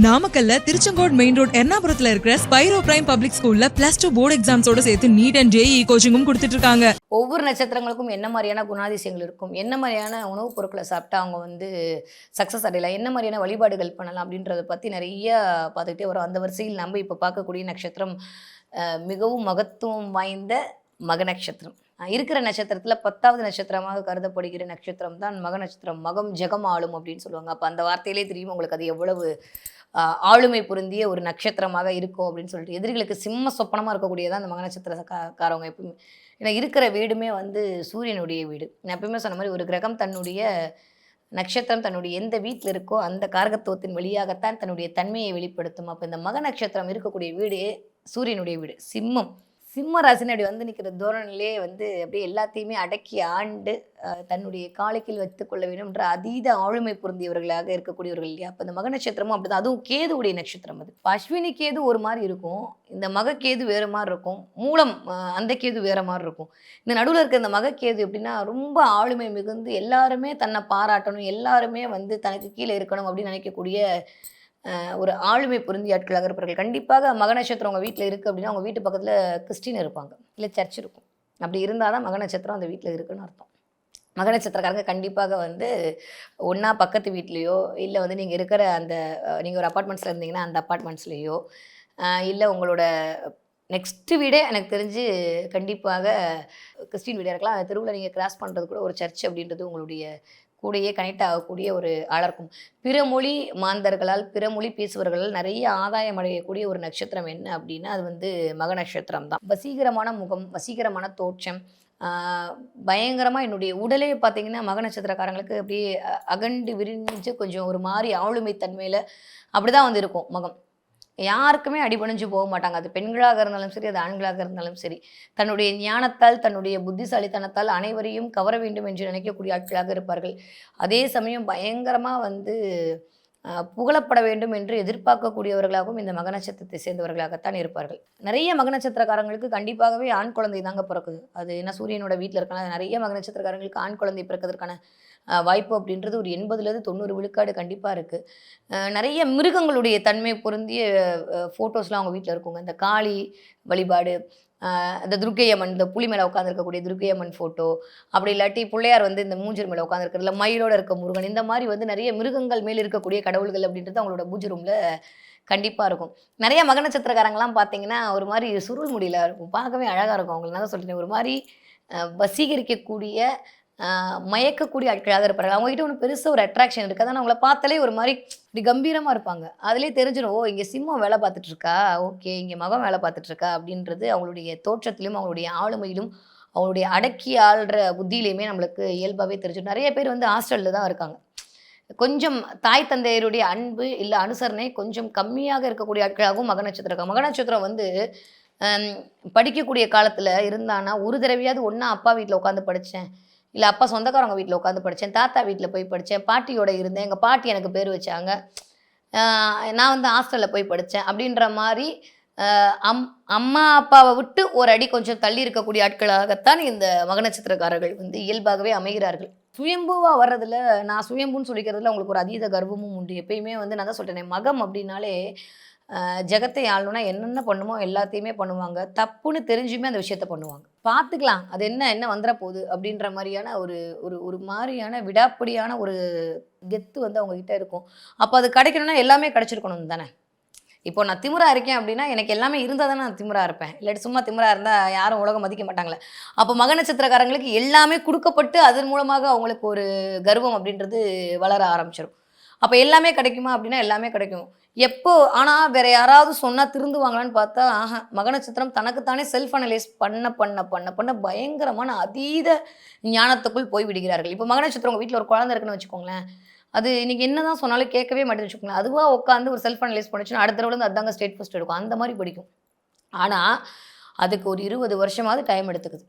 நாமக்கல்ல Tiruchengode main road எர்ணாபுரத்துல இருக்கிற Spiro prime public ஸ்கூல்ல +2 போர்டு எக்ஸாம்ஸோட சேர்த்து நீட் அண்ட் ஜேஇ கோச்சிங்கும் கொடுத்துட்டு இருக்காங்க. ஒவ்வொரு நட்சத்திரங்களுக்கும் என்ன மாதிரியான குணாதிசயங்கள் இருக்கும், என்ன மாதிரியான உணவுப் பொருட்களை சாப்பிட்டா அவங்க சக்ஸஸ் அடையலாம், என்ன மாதிரியான வழிபாடுகள் பண்ணலாம் அப்படின்றத பற்றி நிறைய பார்த்துக்கிட்டே வரோம். அந்த வரிசையில் நம்ம இப்போ பார்க்கக்கூடிய நட்சத்திரம் மிகவும் மகத்துவம் வாய்ந்த மக நட்சத்திரம். இருக்கிற நட்சத்திரத்தில் 10வது நட்சத்திரமாக கருதப்படுகிற நட்சத்திரம் தான் மக நட்சத்திரம். மகம் ஜெகம் ஆளும் அப்படின்னு சொல்லுவாங்க. அப்போ அந்த வார்த்தையிலே தெரியும் உங்களுக்கு அது எவ்வளவு ஆளுமை பொருந்திய ஒரு நட்சத்திரமாக இருக்கும் அப்படின்னு சொல்லிட்டு. எதிரிகளுக்கு சிம்ம சொப்பனமாக இருக்கக்கூடியதான் அந்த மக நட்சத்திரக்காரவங்க எப்பவுமே. ஏன்னா இருக்கிற வீடுமே சூரியனுடைய வீடு. நான் எப்பவுமே சொன்ன மாதிரி ஒரு கிரகம் தன்னுடைய நட்சத்திரம் தன்னுடைய எந்த வீட்டில் இருக்கோ அந்த காரகத்துவத்தின் வழியாகத்தான் தன்னுடைய தன்மையை வெளிப்படுத்தும். அப்போ இந்த மக நட்சத்திரம் இருக்கக்கூடிய வீடு சூரியனுடைய வீடு சிம்மம். சிம்ம ராசின்னு அப்படி நிற்கிற தோரணிலே அப்படியே எல்லாத்தையுமே அடக்கி ஆண்டு தன்னுடைய காலைக்கில் வைத்துக்கொள்ள வேண்டும் என்ற அதீத ஆளுமை பொருந்தியவர்களாக இருக்கக்கூடியவர்கள் இல்லையா. அப்போ இந்த மக நட்சத்திரமும் அப்படிதான். அதுவும் கேதுவுடைய நட்சத்திரம். அது அஸ்வினி கேது ஒரு மாதிரி இருக்கும், இந்த மக கேது வேறு மாதிரி இருக்கும், மூலம் அந்த கேது வேறு மாதிரி இருக்கும். இந்த நடுவில் இருக்க இந்த மக கேது எப்படின்னா ரொம்ப ஆளுமை மிகுந்து எல்லாருமே தன்னை பாராட்டணும், எல்லாருமே தனக்கு கீழே இருக்கணும் அப்படின்னு நினைக்கக்கூடிய ஒரு ஆளுமை பொருந்திய ஆட்களாக இருப்பார்கள். கண்டிப்பாக மக நட்சத்திரம் உங்கள் வீட்டில் இருக்குது அப்படின்னா அவங்க வீட்டு பக்கத்தில் கிறிஸ்டின் இருப்பாங்க, இல்லை சர்ச் இருக்கும். அப்படி இருந்தால் தான் மக நட்சத்திரம் அந்த வீட்டில் இருக்குன்னு அர்த்தம். மக நட்சத்திரக்காரங்க கண்டிப்பாக ஒன்றா பக்கத்து வீட்லேயோ இல்லை நீங்கள் இருக்கிற அந்த நீங்கள் ஒரு அப்பார்ட்மெண்ட்ஸில் இருந்தீங்கன்னா அந்த அப்பார்ட்மெண்ட்ஸ்லேயோ இல்லை உங்களோட நெக்ஸ்ட்டு வீடே எனக்கு தெரிஞ்சு கண்டிப்பாக கிறிஸ்டின் வீடாக இருக்கலாம். அந்த தெருவில் நீங்கள் கிராஸ் பண்ணுறது கூட ஒரு சர்ச் அப்படின்றது உங்களுடைய கூடையே கனெக்ட் ஆகக்கூடிய ஒரு ஆளாக இருக்கும். பிற மொழி மாந்தர்களால் பிற மொழி பேசுபவர்களால் நிறைய ஆதாயம் அடையக்கூடிய ஒரு நட்சத்திரம் என்ன அப்படின்னா அது மக நட்சத்திரம் தான். வசீகரமான முகம், வசீகரமான தோற்றம், பயங்கரமாக என்னுடைய உடலே பார்த்திங்கன்னா மக நட்சத்திரக்காரங்களுக்கு அப்படியே அகண்டு விரிஞ்சு கொஞ்சம் ஒரு மாதிரி ஆளுமை தன்மையில் அப்படி தான் இருக்கும் மகம். யாருக்குமே அடிபணிஞ்சு போக மாட்டாங்க. அது பெண்களாக இருந்தாலும் சரி, அது ஆண்களாக இருந்தாலும் சரி. தன்னுடைய ஞானத்தால் தன்னுடைய புத்திசாலித்தனத்தால் அனைவரையும் கவர வேண்டும் என்று நினைக்கக்கூடிய ஆட்களாக இருப்பார்கள். அதே சமயம் பயங்கரமாக புகழப்பட வேண்டும் என்று எதிர்பார்க்கக்கூடியவர்களாகவும் இந்த மக நட்சத்திரத்தை சேர்ந்தவர்களாகத்தான் இருப்பார்கள். நிறைய மக நட்சத்திரக்காரங்களுக்கு கண்டிப்பாகவே ஆண் குழந்தை தாங்க பிறக்குது. அது என்ன சூரியனோட வீட்டில் இருக்காங்க. நிறைய மக நட்சத்திரக்காரங்களுக்கு ஆண் குழந்தை பிறக்கிறதுக்கான வாய்ப்பு அப்படின்றது ஒரு 80-90 விழுக்காடு கண்டிப்பாக இருக்குது. நிறைய மிருகங்களுடைய தன்மை பொருந்திய ஃபோட்டோஸ்லாம் அவங்க வீட்டில் இருக்குங்க. இந்த காளி வழிபாடு, இந்த துர்க்கையம்மன், இந்த புலி மேலே உட்காந்துருக்கக்கூடிய துர்க்கையம்மன் ஃபோட்டோ, அப்படி இல்லாட்டி பிள்ளையார் இந்த மூஞ்சர் மேலே உட்காந்துருக்கிறதுல மயிலோடு இருக்க முருகன், இந்த மாதிரி நிறைய மிருகங்கள் மேலே இருக்கக்கூடிய கடவுள்கள் அப்படின்றது அவங்களோட பூஜை ரூமில் கண்டிப்பாக இருக்கும். நிறைய மக நட்சத்திரக்காரங்களாம் பார்த்தீங்கன்னா ஒரு மாதிரி சுருள் முடியல இருக்கும், பார்க்கவே அழகாக இருக்கும். அவங்களுக்கு நான் சொல்லிட்டேன், ஒரு மாதிரி வசீகரிக்கக்கூடிய மயக்கக்கூடிய ஆட்களாக இருப்பார்கள். அவங்ககிட்ட ஒன்று பெருசாக ஒரு அட்ராக்ஷன் இருக்குது. அதான் அவங்கள பார்த்தாலே ஒரு மாதிரி இப்படி கம்பீரமாக இருப்பாங்க. அதிலே தெரிஞ்சிடும், ஓ இங்கே சிம்மம் வேலை பார்த்துட்ருக்கா, ஓகே இங்கே மகம் வேலை பார்த்துட்ருக்கா அப்படின்றது அவங்களுடைய தோற்றத்திலும் அவங்களுடைய ஆளுமையிலும் அவங்களுடைய அடக்கி ஆள்ற புத்தியிலையுமே நம்மளுக்கு இயல்பாகவே தெரிஞ்சிடும். நிறைய பேர் ஹாஸ்டலில் தான் இருக்காங்க. கொஞ்சம் தாய் தந்தையருடைய அன்பு இல்லை அனுசரணை கொஞ்சம் கம்மியாக இருக்கக்கூடிய ஆட்களாகவும் மக நட்சத்திரம் இருக்காங்க. மக நட்சத்திரம் படிக்கக்கூடிய காலத்தில் இருந்தானா ஒரு தடவையாவது ஒன்றா அப்பா வீட்டில் உட்காந்து படித்தேன், இல்லை அப்பா சொந்தக்காரவங்க வீட்டில் உட்காந்து படித்தேன், தாத்தா வீட்டில் போய் படித்தேன், பாட்டியோட இருந்தேன், எங்கள் பாட்டி எனக்கு பேர் வச்சாங்க, நான் ஹாஸ்டலில் போய் படித்தேன் அப்படின்ற மாதிரி அம்மா அப்பாவை விட்டு ஒரு அடி கொஞ்சம் தள்ளி இருக்கக்கூடிய ஆட்களாகத்தான் இந்த மக நட்சத்திரக்காரர்கள் இயல்பாகவே அமைகிறார்கள். சுயம்புவாக வர்றதில் நான் சுயம்புன்னு சொல்லிக்கிறதுல அவங்களுக்கு ஒரு அதீத கர்வமும் உண்டு. எப்பயுமே நான் தான் சொல்கிறேன், மகம் அப்படின்னாலே ஜெகத்தை ஆளணும்னா என்னென்ன பண்ணுமோ எல்லாத்தையுமே பண்ணுவாங்க. தப்புன்னு தெரிஞ்சுமே அந்த விஷயத்த பண்ணுவாங்க. பார்த்துக்கலாம், அது என்ன வந்துட போகுது அப்படின்ற மாதிரியான ஒரு ஒரு ஒரு மாதிரியான விடாப்பிடியான ஒரு கெத்து அவங்கக்கிட்ட இருக்கும். அப்போ அது கிடைக்கணும்னா எல்லாமே கிடச்சிருக்கணும் தானே. இப்போ நான் திமிராக இருக்கேன் அப்படின்னா எனக்கு எல்லாமே இருந்தால் தானே நான் திமிராக இருப்பேன். இல்லாட்டி சும்மா திமிராக இருந்தால் யாரும் உலகம் மதிக்க மாட்டாங்களே. அப்போ மக நட்சத்திரக்காரங்களுக்கு எல்லாமே கொடுக்கப்பட்டு அதன் மூலமாக அவங்களுக்கு ஒரு கர்வம் அப்படின்றது வளர ஆரம்பிச்சிடும். அப்போ எல்லாமே கிடைக்குமா அப்படின்னா எல்லாமே கிடைக்கும். எப்போ ஆனால் வேற யாராவது சொன்னால் திருந்துவாங்களான்னு பார்த்தா மக நட்சத்திரம் தனக்குத்தானே செல்ஃப் அனலைஸ் பண்ண பண்ண பண்ண பண்ண பயங்கரமான அதீத ஞானத்துக்குள் போய் விடுகிறார்கள். இப்போ மக நட்சத்திரம் உங்கள் வீட்டில் ஒரு குழந்தை இருக்குன்னு வச்சுக்கோங்களேன், அது இன்றைக்கி என்ன தான் சொன்னாலும் கேட்கவே மாட்டேன்னு வச்சுக்கோங்களேன். அதுவாக உட்காந்து ஒரு செல்ஃப் அனலைஸ் பண்ணிச்சுன்னா அடுத்த தடவை அதாங்க ஸ்டேட் ஃபர்ஸ்ட் எடுக்கும், அந்த மாதிரி படிக்கும். ஆனால் அதுக்கு ஒரு 20 வருஷமாவது டைம் எடுத்துக்குது.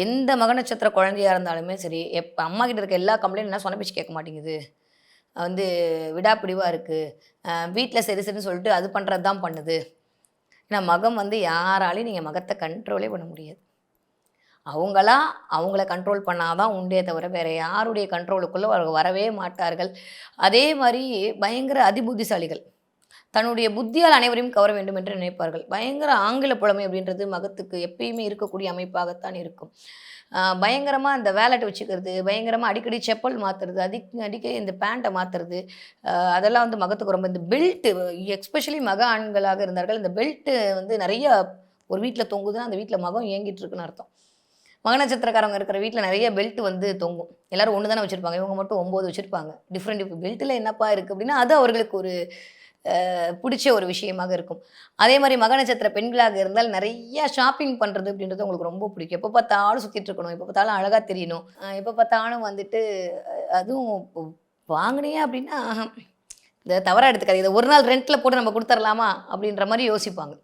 எந்த மக நட்சத்திர குழந்தையாக இருந்தாலுமே சரி, அம்மா கிட்ட இருக்க எல்லா கம்ப்ளைண்ட் என்ன சொன்ன பேச்சு கேட்க மாட்டேங்குது, விடாப்பிடிவாக இருக்குது, வீட்டில் சரி சரின்னு சொல்லிட்டு அது பண்ணுறது தான் பண்ணுது. ஏன்னா மகம் யாராலையும் நீங்கள் மகத்தை கண்ட்ரோலே பண்ண முடியாது. அவங்கள கண்ட்ரோல் பண்ணாதான் உண்டே தவிர வேறு யாருடைய கண்ட்ரோலுக்குள்ளே அவங்க வரவே மாட்டார்கள். அதே மாதிரி பயங்கர அதிபுத்திசாலிகள். தன்னுடைய புத்தியால் அனைவரையும் கவர வேண்டும் என்று நினைப்பார்கள். பயங்கர ஆங்கில புலமை அப்படின்றது மகத்துக்கு எப்பயுமே இருக்கக்கூடிய அமைப்பாகத்தான் இருக்கும். பயங்கரமா இந்த வேலட் வச்சுக்கிறது, பயங்கரமா அடிக்கடி செப்பல் மாத்துறது, அடிக்கடி இந்த பேண்ட்ட மாத்துறது, அதெல்லாம் வந்து மகத்துக்கு ரொம்ப இந்த பெல்ட்டு எஸ்பெஷலி மக ஆண்களாக இருந்தார்கள். இந்த பெல்ட்டு வந்து நெறைய ஒரு வீட்ல தொங்குதுன்னா, அந்த வீட்ல மகம் இயங்கிட்டு இருக்குன்னு அர்த்தம். மக நட்சத்திரக்காரவங்க இருக்கிற வீட்ல நெறைய பெல்ட் வந்து தொங்கும். எல்லாரும் 1 தானே வச்சிருப்பாங்க. இவங்க மட்டும் 9 வச்சிருப்பாங்க. டிஃப்ரெண்ட் பெல்ட்ல என்னப்பா இருக்கு அப்படின்னா, அது அவர்களுக்கு ஒரு பிடிச்ச ஒரு விஷயமாக இருக்கும். அதே மாரி மக நட்சத்திர பெண்களாக இருந்தால் நெறைய ஷாப்பிங் பண்றது அப்படின்றது உங்களுக்கு ரொம்ப பிடிக்கும். எப்ப பார்த்தாலும் சுத்திட்டு இருக்கணும். எப்ப பார்த்தாலும் அழகா தெரியணும். எப்ப பார்த்தாலும் வந்துட்டு அதுவும் இப்போ வாங்குனீங்க அப்படின்னா, இத தவறா எடுத்துக்காதீங்க. இத ஒரு நாள் ரென்ட்ல போட்டு நம்ம குடுத்துறலாமா? அப்படின்ற மாரி யோசிப்பாங்க.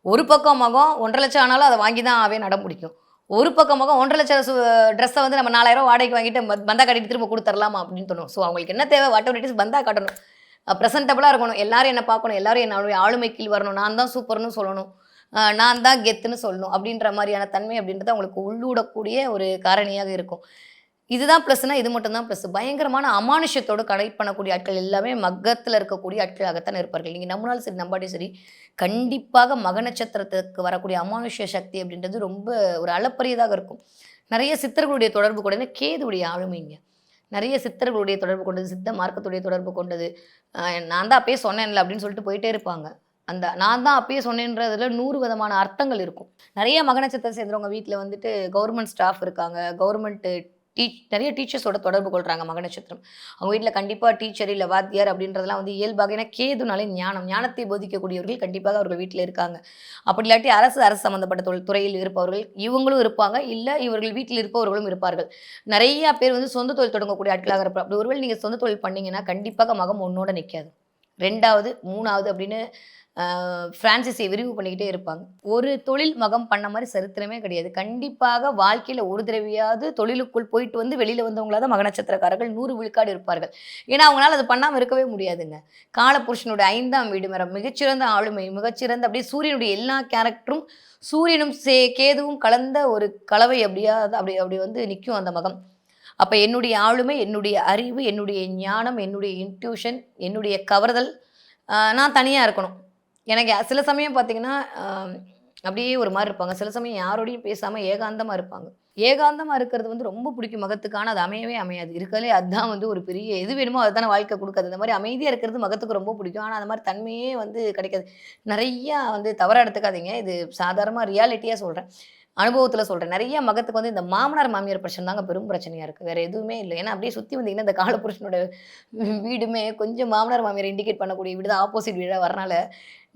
ஒரு பக்கம் மகம் 1,50,000 ஆனாலும் அத வாங்கி தான் ஆவேன்னு அடம் பிடிக்கும். ஒரு பக்கம் மகம் 1,50,000 ட்ரெஸ்ஸ வந்து நம்ம ரூ. 4,000 வாடகைக்கு வாங்கிட்டு பந்தா காட்டிட்டு திரும்ப குடுத்துறலாமா? அப்படின்னு தோணும். ஸோ அவங்களுக்கு என்ன தேவை? வாட் எவர் இட் இஸ் பந்தா காட்டணும். ப்ரெசென்டபிளா இருக்கணும். எல்லாரும் என்ன பார்க்கணும். எல்லாரும் என்னுடைய ஆளுமை கீழ் வரணும். நான் தான் சூப்பர்ன்னு சொல்லணும். நான் தான் கெத்துன்னு சொல்லணும். அப்படின்ற மாரியான தன்மை அப்படின்றது அவங்களுக்கு உள்ளூடக்கூடிய ஒரு காரணியாக இருக்கும். இதுதான் ப்ளஸ்னா இது மட்டும் தான் ப்ளஸ். பயங்கரமான அமானுஷ்யத்தோடு கனெக்ட் பண்ணக்கூடிய ஆட்கள் எல்லாமே மக்கத்துல இருக்கக்கூடிய ஆட்களாகத்தான் இருப்பார்கள். நீங்க நம்பினாலும் சரி, நம்பாட்டியும் சரி, கண்டிப்பாக மக நட்சத்திரத்துக்கு வரக்கூடிய அமானுஷ்ய சக்தி அப்படின்றது ரொம்ப ஒரு அளப்பரியதாக இருக்கும். நெறைய சித்தர்களுடைய தொடர்பு கூட ஏன்னா கேதுவுடைய ஆளுமைங்க. நெறைய சித்தர்களுடைய தொடர்பு கொண்டது, சித்த மார்க்கத்துடைய தொடர்பு கொண்டது. நான் தான் அப்பயே சொன்னேன்ல அப்படின்னு சொல்லிட்டு போயிட்டே இருப்பாங்க. அந்த நான் தான் அப்பயே சொன்னேன்றதுல 100 விதமான அர்த்தங்கள் இருக்கும். நெறைய மக நட்சத்திரத்த சேர்ந்தவங்க வீட்ல வந்துட்டு கவர்மெண்ட் ஸ்டாஃப் இருக்காங்க. கவர்மெண்ட் நெறைய டீச்சர்ஸோட தொடர்பு கொள்றாங்க மக நட்சத்திரம். அவங்க வீட்ல கண்டிப்பா டீச்சர் இல்ல வாத்தியார் அப்படின்றதெல்லாம் வந்து இயல்பாக ஏன்னா கேதுனாலே ஞானம். ஞானத்தை போதிக்கக்கூடியவர்கள் கண்டிப்பாக அவர்கள் வீட்ல இருக்காங்க. அப்படி இல்லாட்டி அரசு சம்மந்தப்பட்ட துறையில் இருப்பவர்கள் இவங்களும் இருப்பாங்க. இல்ல இவர்கள் வீட்டில் இருப்பவர்களும் இருப்பார்கள். நெறைய பேர் வந்து சொந்த தொழில் தொடங்கக்கூடிய ஆட்களாக இருப்பாங்க. அப்படி ஒருவேளை நீங்க சொந்த தொழில் பண்ணீங்கன்னா, கண்டிப்பாக மகம் உன்னோட நிக்காது. 2வது, 3வது அப்படின்னு ஃப்ரான்சைஸை விரிவு பண்ணிக்கிட்டே இருப்பாங்க. ஒரு தொழில் மகம் பண்ண மாரி சரித்திரமே கிடையாது. கண்டிப்பாக வாழ்க்கையில ஒரு தடவையாவது தொழிலுக்குள் போயிட்டு வந்து வெளியில வந்தவங்களா தான் மக நட்சத்திரக்காரர்கள் 100 விழுக்காடு இருப்பார்கள். ஏன்னா, அவங்களால அது பண்ணாம இருக்கவே முடியாதுங்க. காலபுருஷனுடைய 5ஆம் வீடு மரம் மிகச்சிறந்த ஆளுமை, மிகச்சிறந்த அப்படியே சூரியனுடைய எல்லா கேரக்டரும் சூரியனும் கேதுவும் கலந்த ஒரு கலவை அப்படி அப்படி வந்து நிக்கும் அந்த மகம். அப்ப என்னுடைய ஆளுமை, என்னுடைய அறிவு, என்னுடைய ஞானம், என்னுடைய இன்ட்யூஷன், என்னுடைய கவர்தல் நான் தனியா இருக்கணும். எனக்கு சில சமயம் பார்த்தீங்கன்னா, அப்படியே ஒரு மாரி இருப்பாங்க. சில சமயம் யாரோடையும் பேசாம ஏகாந்தமா இருப்பாங்க. ஏகாந்தமா இருக்கிறது வந்து ரொம்ப பிடிக்கும் மகத்துக்கு. ஆனா, அது அமையவே அமையாது. இருக்கறதுலயே அதான் வந்து ஒரு பெரிய எது வேணுமோ அதுதானே வாழ்க்கை குடுக்குது. அந்த மாரி அமைதியா இருக்கிறது மகத்துக்கு ரொம்ப பிடிக்கும். ஆனா, அந்த மாரி தன்மையே வந்து கிடைக்காது. நெறையா வந்து தவறா எடுத்துக்காதீங்க. இது சாதாரணமா ரியாலிட்டியா சொல்றேன். அனுபவத்தில சொல்றேன். நெறைய மகத்துக்கு வந்து இந்த மாமனார், மாமியார் பிரச்சனை தாங்க பெரும் பிரச்சனையா இருக்கு. வேற எதுவுமே இல்ல. ஏன்னா, அப்படியே சுத்தி வந்தீங்கன்னா, இந்த காலபுருஷனோட வீடுமே கொஞ்சம் மாமனார், மாமியார இண்டிகேட் பண்ணக்கூடிய வீடு தான் ஆப்போசிட் வீடா வரனால,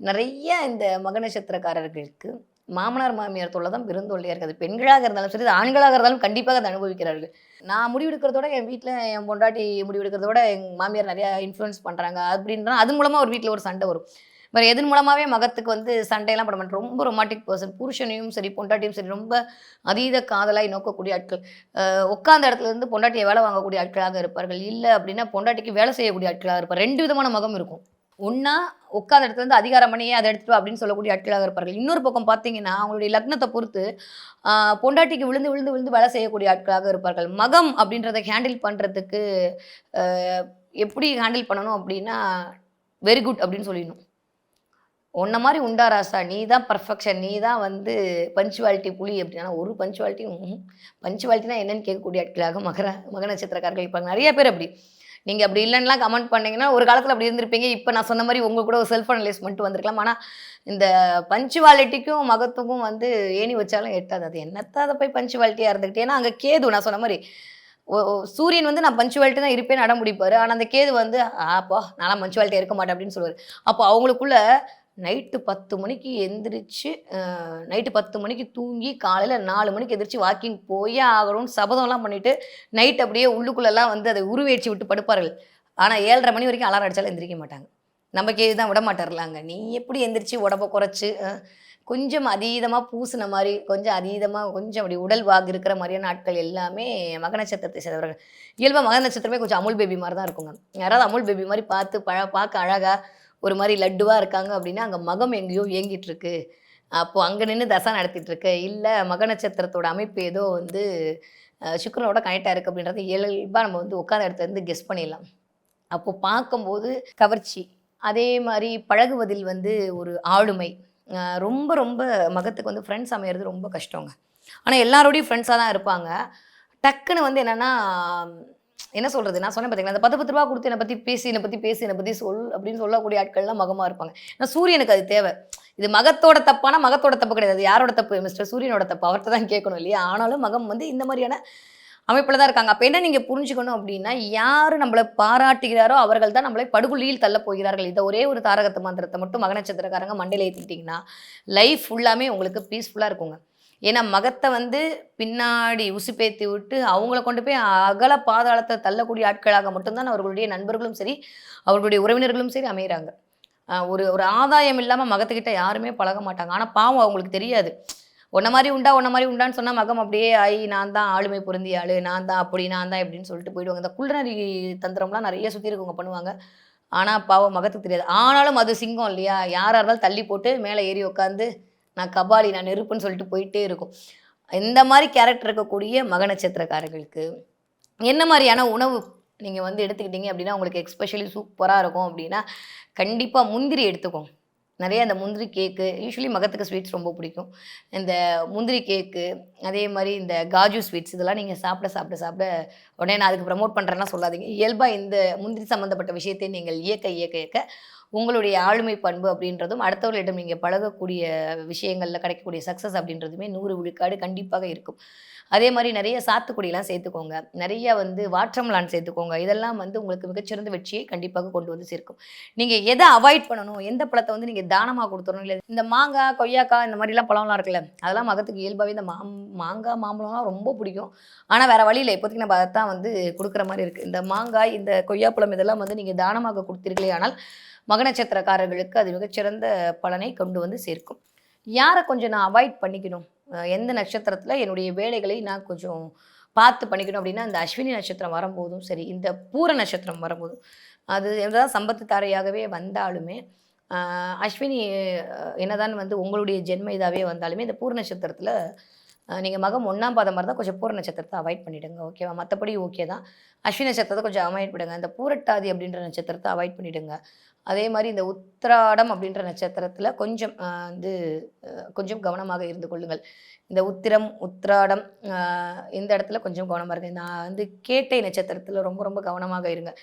நெறைய இந்த மக நட்சத்திரக்காரர்களுக்கு மாமனார், மாமியார் தொல்ல தான் பெருந்தொல்லையா இருக்கு. அது பெண்களாக இருந்தாலும் சரி, அது ஆண்களாக இருந்தாலும் கண்டிப்பாக அத அனுபவிக்கிறார்கள். நான் முடிவெடுக்கிறதோட என் வீட்ல என் பொண்டாட்டி முடிவெடுக்கிறத விட எங்க மாமியார் நெறையா இன்ஃப்ளூயன்ஸ் பண்றாங்க. அப்படின்றா அது மூலமா ஒரு வீட்ல ஒரு சண்டை வரும். வேற எதன் மூலமாவே மகத்துக்கு வந்து சண்டையெல்லாம் போட மாட்டேன். ரொம்ப ரொமான்டிக் பெர்சன். புருஷனையும் சரி, பொண்டாட்டியும் சரி ரொம்ப அதீத காதலாய் நோக்கக்கூடிய ஆட்கள். உட்கார்ந்த இடத்துல இருந்து பொண்டாட்டிய வேலை வாங்கக்கூடிய ஆட்களாக இருப்பார்கள். இல்ல அப்படின்னா பொண்டாட்டிக்கு வேலை செய்யக்கூடிய ஆட்களாக இருப்பார். 2 விதமான மகம் இருக்கும். ஒண்ணா உட்கார்ந்த இடத்துல இருந்து அதிகாரம் பண்ணியே அத எடுத்துட்டு வா அப்படின்னு சொல்லக்கூடிய ஆட்களாக இருப்பார்கள். இன்னொரு பக்கம் பார்த்தீங்கன்னா, அவங்களுடைய லக்னத்த பொறுத்து அ பொண்டாட்டிக்கு விழுந்து, விழுந்து, விழுந்து வேலை செய்யக்கூடிய ஆட்களாக இருப்பார்கள். மகம் அப்படின்றத ஹேண்டில் பண்றதுக்கு அ எப்படி ஹேண்டில் பண்ணணும் அப்படின்னா, வெரி குட் அப்படின்னு சொல்லிடணும். உன்ன மாரி உண்டா ராசா! நீ தான் பெர்ஃபெக்ஷன். நீ தான் வந்து பங்க்சுவாலிட்டி புலி அப்டின்னா, ஒரு பங்க்சுவாலிட்டியும் பங்க்சுவாலிட்டினா என்னன்னு கேட்கக்கூடிய ஆட்களாக மக நட்சத்திரக்காரர்கள் இருப்பாங்க. நெறைய பேர் அப்டி. நீங்க அப்டி இல்லன்னுலாம் கமெண்ட் பண்ணீங்கன்னா, ஒரு காலத்துல அப்டி இருந்திருப்பீங்க. இப்ப நான் சொன்ன மாரி உங்க கூட ஒரு செல்ஃப் அனலைஸ் பண்ணிட்டு வந்திருக்கலாம். ஆனா, இந்த பங்க்சுவாலிட்டிக்கும், மகத்துக்கும் வந்து ஏணி வச்சாலும் எட்டாது. அது என்னத்த அத போய் பங்க்சுவாலிட்டியா இருந்துக்கிட்டு. ஏன்னா, அங்க கேது நான் சொன்ன மாரி சூரியன் வந்து நான் பங்க்சுவாலிட்டி தான் இருப்பேன்னு அடம் பிடிப்பாரு. ஆனா, அந்த கேது வந்து போ நான்லாம் பங்க்சுவாலிட்டியா இருக்க மாட்டேன் அப்டின்னு சொல்லுவாரு. அப்போ அவங்களுக்குள்ள நைட்டு 10 மணிக்கு எந்திரிச்சு, நைட்டு 10 மணிக்கு தூங்கி, காலையில 4 மணிக்கு எந்திரிச்சு வாக்கிங் போயே ஆகணும்னு சபதம்லாம் பண்ணிட்டு, நைட் அப்படியே உள்ளுக்குள்ளலாம் வந்து அத உருவேற்றி விட்டு படுப்பார்கள். ஆனா 7:30 மணி வரைக்கும் அலாரம் அடிச்சாலும் எந்திரிக்க மாட்டாங்க. நமக்கு தான் விட மாட்டார்லாங்க. நீ எப்படி எந்திரிச்சு உடம்ப குறைச்சு, கொஞ்சம் அதீதமா பூசுன மாரி, கொஞ்சம் அதீதமா கொஞ்சம் அப்படி உடல் வாகு இருக்கிற மாரியான ஆட்கள் எல்லாமே மக நட்சத்திரத்தை சேர்ந்தவர்கள். இயல்பா மக நட்சத்திரமே கொஞ்சம் அமுல் பேபி மாரி தான் இருக்குங்க. யாராவது அமுல் பேபி மாரி பார்த்து பார்க்க அழகா ஒரு மாரி லட்டுவா இருக்காங்க அப்படின்னா, அங்க மகம் எங்கேயோ இயங்கிட்டு இருக்கு. அப்போ அங்க நின்னு தசா நடத்திட்டு இருக்கு. இல்ல மக நட்சத்திரத்தோட அமைப்பு ஏதோ வந்து சுக்கிரனோட கனெக்ட் ஆயிருக்கு அப்படின்றது இயல்பா நம்ம வந்து உட்கார்ந்த இடத்துல இருந்து கெஸ் பண்ணிடலாம். அப்போ பார்க்கும்போது கவர்ச்சி, அதே மாதிரி பழகுவதில் வந்து ஒரு ஆளுமை. ரொம்ப ரொம்ப மகத்துக்கு வந்து ஃப்ரெண்ட்ஸ் அமையிறது ரொம்ப கஷ்டங்க. ஆனா எல்லாரோடையும் ஃப்ரெண்ட்ஸா தான் இருப்பாங்க. டக்குன்னு வந்து என்னன்னா, என்ன சொல்றது? நான் சொன்னேன் பார்த்தீங்களா, அந்த ரூ. 10, 10 குடுத்து என்னை பத்தி பேசு, என்னை பத்தி பேசு, என்னை பத்தி சொல் அப்படின்னு சொல்லக்கூடிய ஆட்கள்லாம் மகமா இருப்பாங்க. ஏன்னா சூரியனுக்கு அது தேவை. இது மகத்தோட தப்பானா, மகத்தோட தப்பு கிடையாது. அது யாரோட தப்பு? மிஸ்டர் சூரியனோட தப்பு. அவர்ட்ட தான் கேட்கணும் இல்லையா? ஆனாலும் மகம் வந்து இந்த மாரியான அமைப்புல தான் இருக்காங்க. அப்ப என்ன நீங்க புரிஞ்சுக்கணும் அப்படின்னா, யாரு நம்மள பாராட்டுகிறாரோ, அவர்கள் தான் நம்மளை படுகுழியில் தள்ளப் போகிறார்கள். இந்த ஒரே ஒரு தாரகத்து மந்திரத்த மட்டும் மக நட்சத்திரக்காரங்க மண்டையில ஏத்திக்கிட்டீங்கன்னா, லைஃப் ஃபுல்லாமே உங்களுக்கு பீஸ்ஃபுல்லா இருக்குங்க. ஏன்னா மகத்த வந்து பின்னாடி உசுப்பேத்தி விட்டு, அவங்கள கொண்டு போய் அகல பாதாளத்துல தள்ளக்கூடிய ஆட்களாக மட்டும் தான் அவர்களுடைய நண்பர்களும் சரி, அவர்களுடைய உறவினர்களும் சரி அமையறாங்க. ஒரு ஒரு ஆதாயம் இல்லாம மகத்துக்கிட்ட யாருமே பழக மாட்டாங்க. ஆனா பாவம் அவங்களுக்கு தெரியாது. உன்ன மாரி உண்டா, உன்ன மாரி உண்டான்னு சொன்னா மகம் அப்படியே ஆயி, நான் தான் ஆளுமை பொருந்திய ஆளு, நான் தான் அப்படி, நான் தான் இப்படின்னு சொல்லிட்டு போயிடுவாங்க. இந்த குள்ளநரி தந்திரம்லாம் நெறைய சுத்தி இருக்கவங்க பண்ணுவாங்க. ஆனா பாவம் மகத்துக்கு தெரியாது. ஆனாலும் அது சிங்கம் இல்லையா? யாரா இருந்தாலும் தள்ளி போட்டு மேல ஏறி உட்காந்து, நான் கபாலி, நான் நெருப்புன்னு சொல்லிட்டு போயிட்டே இருக்கும். இந்த மாரி கேரக்டர் இருக்கக்கூடிய மக நட்சத்திரக்காரர்களுக்கு என்ன மாரியான உணவு நீங்க வந்து எடுத்துக்கிட்டீங்க அப்படின்னா, உங்களுக்கு எஸ்பெஷலி சூப்பரா இருக்கும் அப்படின்னா, கண்டிப்பா முந்திரி எடுத்துக்கோங்க. நெறைய அந்த முந்திரி கேக்கு, யூசுவலி மகத்துக்கு ஸ்வீட்ஸ் ரொம்ப பிடிக்கும். இந்த முந்திரி கேக்கு, அதே மாரி இந்த காஜு ஸ்வீட்ஸ் இதெல்லாம் நீங்க சாப்பிட உடனே நான் அதுக்கு ப்ரமோட் பண்றேன்லாம் சொல்லாதீங்க. இயல்பா இந்த முந்திரி சம்மந்தப்பட்ட விஷயத்தை நீங்கள் இயக்க, உங்களுடைய ஆளுமை பண்பு அப்படின்றதும், அடுத்தவர்களிடம் நீங்க பழகக்கூடிய விஷயங்கள்ல கிடைக்கக்கூடிய சக்சஸ் அப்படின்றதுமே 100 விழுக்காடு கண்டிப்பாக இருக்கும். அதே மாரி நெறைய சாத்துக்குடிலாம் சேர்த்துக்கோங்க. நெறைய வந்து வாட்டர்மெலன் சேர்த்துக்கோங்க. இதெல்லாம் வந்து உங்களுக்கு மிகச்சிறந்த வெற்றியை கண்டிப்பாக கொண்டு வந்து சேர்க்கும். நீங்க எத அவாய்ட் பண்ணணும்? எந்த பழத்த வந்து நீங்க தானமா குடுத்துறணும்? இல்ல இந்த மாங்கா, கொய்யாக்கா இந்த மாரிலாம் பழம்லாம் இருக்குல்ல, அதெல்லாம் மகத்துக்கு இயல்பாவே இந்த மாங்கா, மாம்பழம்லாம் ரொம்ப பிடிக்கும். ஆனா வேற வழி இல்ல. இப்போதைக்கு நம்ம அதத்தான் வந்து குடுக்குற மாரி இருக்கு. இந்த மாங்காய், இந்த கொய்யாப்பழம் இதெல்லாம் வந்து நீங்க தானமாக குடுத்தீர்களே ஆனால், மக நட்சத்திரக்காரர்களுக்கு அது மிகச்சிறந்த பலனை கொண்டு வந்து சேர்க்கும். யார கொஞ்சம் நான் அவாய்ட் பண்ணிக்கணும்? எந்த நட்சத்திரத்தில என்னுடைய வேலைகளை நான் கொஞ்சம் பார்த்து பண்ணிக்கணும் அப்படின்னா, இந்த அஸ்வினி நட்சத்திரம் வரும்போதும் சரி, இந்த பூர நட்சத்திரம் வரும்போதும், அது என்னதான் சம்பத்து தாரையாகவே வந்தாலுமே, அ அஸ்வினி என்னதான் வந்து உங்களுடைய ஜென்ம இதாவே வந்தாலுமே, இந்த பூர நட்சத்திரத்தில நீங்க மகம் 1ஆம் பாதமா இருந்தா கொஞ்சம் பூர நட்சத்திரத்த அவாய்ட் பண்ணிடுங்க. ஓகேவா? மத்தபடி ஓகே தான். அஸ்வினி நட்சத்திரத்த கொஞ்சம் அவாய்ட் பண்ணிடுங்க. இந்த பூரட்டாதி அப்படின்ற நட்சத்திரத்த அவாய்ட் பண்ணிடுங்க. அதே மாரி இந்த உத்திராடம் அப்படின்ற நட்சத்திரத்தில கொஞ்சம் வந்து கொஞ்சம் கவனமாக இருந்து கொள்ளுங்கள். இந்த உத்திரம், உத்திராடம் இந்த இடத்துல கொஞ்சம் கவனமா இருங்க. நான் வந்து கேட்டை நட்சத்திரத்தில ரொம்ப ரொம்ப கவனமாக இருங்க.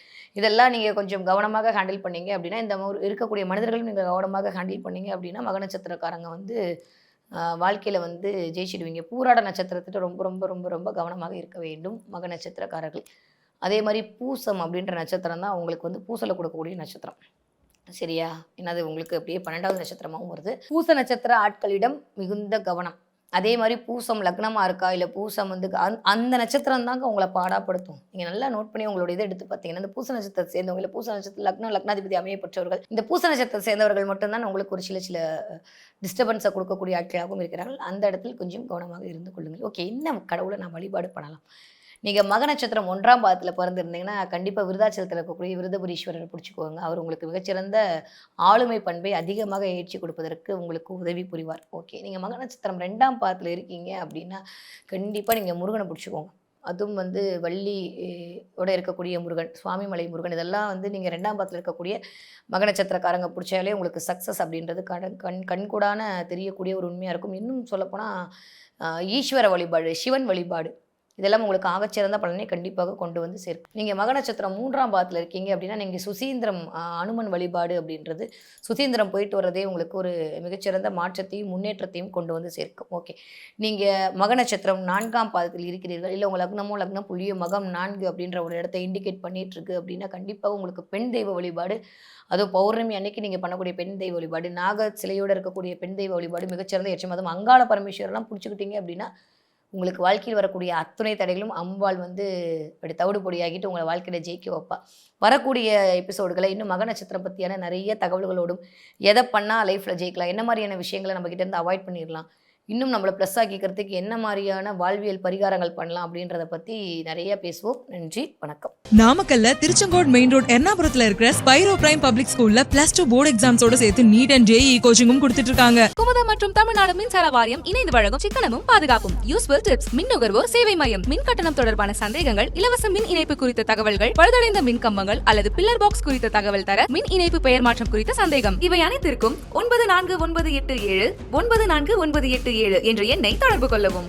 இதெல்லாம் நீங்க கொஞ்சம் கவனமாக ஹேண்டில் பண்ணீங்க அப்படின்னா, இந்த இருக்கக்கூடிய மனிதர்களும் நீங்க கவனமாக ஹேண்டில் பண்ணீங்க அப்படின்னா, மக நட்சத்திரக்காரங்க வந்து வாழ்க்கையில வந்து ஜெயிச்சிடுவீங்க. பூராட நட்சத்திரத்திட்ட ரொம்ப ரொம்ப ரொம்ப ரொம்ப கவனமாக இருக்க வேண்டும் மக நட்சத்திரக்காரர்கள். அதே மாரி பூசம் அப்படின்ற நட்சத்திரம் தான் உங்களுக்கு வந்து பூசல குடுக்கக்கூடிய நட்சத்திரம். சரியா? ஏன்னா அது உங்களுக்கு அப்படியே 12வது நட்சத்திரமாவும் வருது. பூச நட்சத்திர ஆட்களிடம் மிகுந்த கவனம். அதே மாரி பூசம் லக்னமா இருக்கா, இல்ல பூசம் வந்து அந்த நட்சத்திரம் தாங்க உங்கள பாடாப்படுத்தும். நீங்க நல்லா நோட் பண்ணி உங்களோட இத எடுத்து பார்த்தீங்கன்னா, இந்த பூச நட்சத்திரத்த சேர்ந்தவங்க, இல்ல பூச நட்சத்திர லக்னாதிபதி அமைய பெற்றவர்கள், இந்த பூச நட்சத்திரத்த சேர்ந்தவர்கள் மட்டும் தான் உங்களுக்கு ஒரு சில சில டிஸ்டர்பன்ஸ குடுக்கக்கூடிய ஆட்களாகவும் இருக்கிறார்கள். அந்த இடத்தில் கொஞ்சம் கவனமாக இருந்து கொள்ளுங்கள். ஓகே, என்ன கடவுள நான் வழிபாடு பண்ணலாம்? நீங்க மக நட்சத்திரம் 1ஆம் பாதத்துல பிறந்திருந்தீங்கன்னா, கண்டிப்பா விருதாச்சலத்துல இருக்கக்கூடிய விருதபுரீஸ்வரர புடிச்சுக்கோங்க. அவர் உங்களுக்கு மிகச்சிறந்த ஆளுமை பண்பை அதிகமாக ஏற்றிக் கொடுப்பதற்கு உங்களுக்கு உதவி புரிவார். ஓகே. நீங்க மக நட்சத்திரம் 2ஆம் பாதத்துல இருக்கீங்க அப்படின்னா, கண்டிப்பா நீங்க முருகன புடிச்சுக்கோங்க. அதுவும் வந்து வள்ளி ஓட இருக்கக்கூடிய முருகன், சுவாமிமலை முருகன் இதெல்லாம் வந்து நீங்க 2ஆம் பாதத்துல இருக்கக்கூடிய மக நட்சத்திரக்காரங்க புடிச்சாலே உங்களுக்கு சக்சஸ் அப்படின்றது கண்கூடான தெரியக்கூடிய ஒரு உண்மையா இருக்கும். இன்னும் சொல்லப்போனா, ஈஸ்வர வழிபாடு, சிவன் வழிபாடு இதெல்லாம் உங்களுக்கு ஆகச்சிறந்த பலனை கண்டிப்பாக கொண்டு வந்து சேர்க்கும். நீங்க மக நட்சத்திரம் 3ஆம் பாதத்துல இருக்கீங்க அப்படின்னா, நீங்க சுசீந்திரம் அனுமன் வழிபாடு அப்படின்றது சுசீந்திரம் போயிட்டு வர்றதே உங்களுக்கு ஒரு மிகச்சிறந்த மாற்றத்தையும், முன்னேற்றத்தையும் கொண்டு வந்து சேர்க்கும். ஓகே. நீங்க மக நட்சத்திரம் 4ஆம் பாதத்தில் இருக்கிறீர்கள், இல்ல உங்க லக்னம் புள்ளியோ மகம் 4 அப்படின்ற ஒரு இடத்த இண்டிகேட் பண்ணிட்டு இருக்கு அப்படின்னா, கண்டிப்பாக உங்களுக்கு பெண் தெய்வ வழிபாடு, அதுவும் பௌர்ணமி அன்னைக்கு நீங்க பண்ணக்கூடிய பெண் தெய்வ வழிபாடு, நாக சிலையோட இருக்கக்கூடிய பெண் தெய்வ வழிபாடு மிகச்சிறந்த ஏற்றம். அதுவும் அங்காள பரமேஸ்வரர்லாம் புடிச்சுக்கிட்டீங்க அப்படின்னா, உங்களுக்கு வாழ்க்கையில் வரக்கூடிய அத்துணை தடைகளும் அம்பாள் வந்து அப்படி தவிடு பொடியாகிட்டு உங்களை வாழ்க்கையில ஜெயிக்க வைப்பா. வரக்கூடிய எபிசோடுகளை இன்னும் மக நட்சத்திரம் பற்றியான நிறைய தகவல்களோடும், எதை பண்ணால் லைஃப்பில் ஜெயிக்கலாம், என்ன மாதிரியான விஷயங்களை நம்ம கிட்ட இருந்து அவாய்ட் பண்ணிடலாம், இன்னும் நம்மளை ப்ளஸ் ஆக்கிக்கிறதுக்கு என்ன மாதிரியான வாழ்வியல் பரிகாரங்கள் பண்ணலாம் அப்படின்றத பற்றி நிறைய பேசுவோம். நன்றி, வணக்கம். நாமக்கல்ல திருச்செங்கோடு மெயின் ரோட் எர்ணாபுரத்துல இருக்கிற ஸ்பைரோ பிரைம் பப்ளிக் ஸ்கூல்ல +2 போர்டு எக்ஸாம்ஸோட சேர்த்து நீட் அண்ட் ஜேஇ கோச்சிங்கும் கொடுத்துட்டு இருக்காங்க. குமுதம் மற்றும் தமிழ்நாடு மின்சார வாரியம் இணைந்து வழங்கும் சிக்கனமும் பாதுகாப்பும் யூஸ்ஃபுல் டிப்ஸ், மின் நுகர்வோர் சேவை மையம், மின் கட்டணம் தொடர்பான சந்தேகங்கள், இலவச மின் இணைப்பு குறித்த தகவல்கள், பழுதடைந்த மின் கம்பங்கள் அல்லது பில்லர் பாக்ஸ் குறித்த தகவல் தர, மின் இணைப்பு பெயர் மாற்றம் குறித்த சந்தேகம், இவை அனைத்திற்கும் 9497 94987 என்ற எண்ணை தொடர்பு கொள்ளவும்.